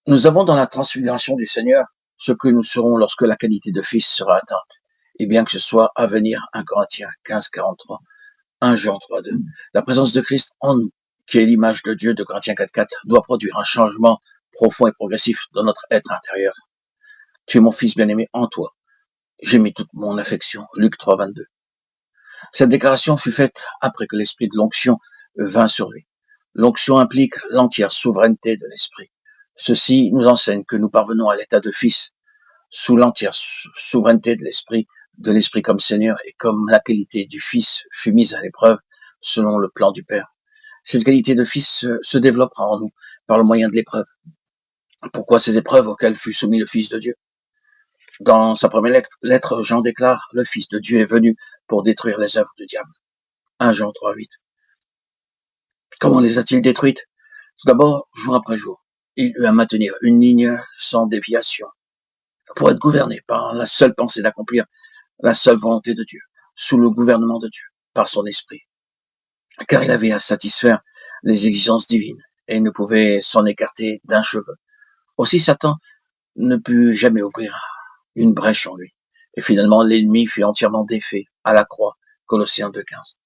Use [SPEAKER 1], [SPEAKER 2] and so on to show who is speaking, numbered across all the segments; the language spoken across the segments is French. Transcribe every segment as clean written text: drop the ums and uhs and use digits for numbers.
[SPEAKER 1] Nous avons dans la transfiguration du Seigneur ce que nous serons lorsque la qualité de fils sera atteinte. Et bien que ce soit à venir, 1 Corinthiens 15:43, 1 Jean 3:2, la présence de Christ en nous, qui est l'image de Dieu de Corinthiens 4:4, doit produire un changement profond et progressif dans notre être intérieur. Tu es mon fils bien-aimé, en toi j'ai mis toute mon affection. Luc 3:22. Cette déclaration fut faite après que l'esprit de l'onction vint sur lui. L'onction implique l'entière souveraineté de l'esprit. Ceci nous enseigne que nous parvenons à l'état de fils sous l'entière souveraineté de l'esprit comme Seigneur, et comme la qualité du fils fut mise à l'épreuve selon le plan du Père. Cette qualité de fils se développera en nous par le moyen de l'épreuve. Pourquoi ces épreuves auxquelles fut soumis le Fils de Dieu? Dans sa première lettre, Jean déclare: le Fils de Dieu est venu pour détruire les œuvres du diable. 1 Jean 3:8. Comment les a-t-il détruites? Tout d'abord, jour après jour, il eut à maintenir une ligne sans déviation, pour être gouverné par la seule pensée d'accomplir la seule volonté de Dieu, sous le gouvernement de Dieu, par son esprit. Car il avait à satisfaire les exigences divines, et ne pouvait s'en écarter d'un cheveu. Aussi Satan ne put jamais ouvrir une brèche en lui. Et finalement, l'ennemi fut entièrement défait à la croix, Colossiens 2:15.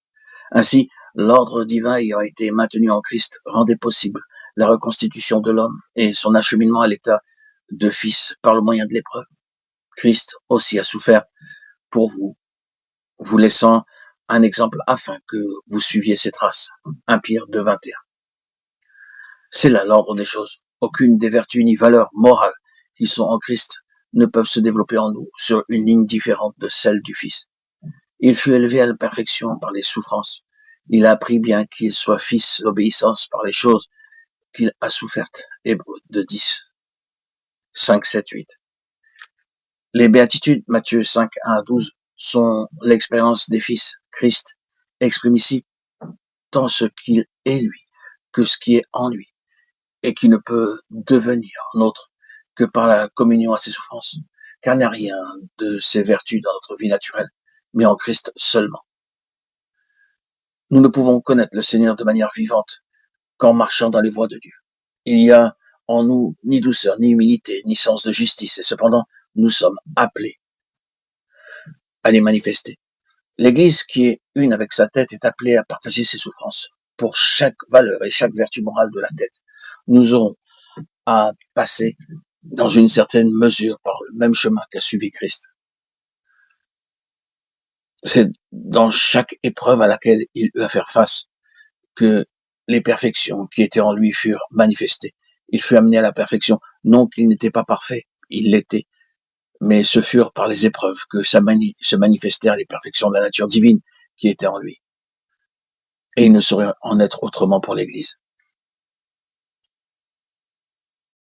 [SPEAKER 1] Ainsi, l'ordre divin ayant été maintenu en Christ rendait possible la reconstitution de l'homme et son acheminement à l'état de fils par le moyen de l'épreuve. Christ aussi a souffert pour vous, vous laissant un exemple afin que vous suiviez ses traces. 1 Pierre 2:21. C'est là l'ordre des choses. Aucune des vertus ni valeurs morales qui sont en Christ ne peuvent se développer en nous sur une ligne différente de celle du Fils. Il fut élevé à la perfection par les souffrances. Il a appris, bien qu'il soit fils, l'obéissance par les choses qu'il a souffertes. Hébreux 2:10. 5, 7, 8. Les béatitudes, Matthieu 5, 1 à 12, sont l'expérience des fils. Christ exprime ici tant ce qu'il est lui que ce qui est en lui, et qui ne peut devenir nôtre que par la communion à ses souffrances, car il n'y a rien de ces vertus dans notre vie naturelle, mais en Christ seulement. Nous ne pouvons connaître le Seigneur de manière vivante qu'en marchant dans les voies de Dieu. Il n'y a en nous ni douceur, ni humilité, ni sens de justice, et cependant nous sommes appelés à les manifester. L'Église, qui est une avec sa tête, est appelée à partager ses souffrances. Pour chaque valeur et chaque vertu morale de la tête, nous aurons à passer dans une certaine mesure par le même chemin qu'a suivi Christ. C'est dans chaque épreuve à laquelle il eut à faire face que les perfections qui étaient en lui furent manifestées. Il fut amené à la perfection, non qu'il n'était pas parfait, il l'était, mais ce furent par les épreuves que se manifestèrent les perfections de la nature divine qui était en lui. Et il ne saurait en être autrement pour l'Église.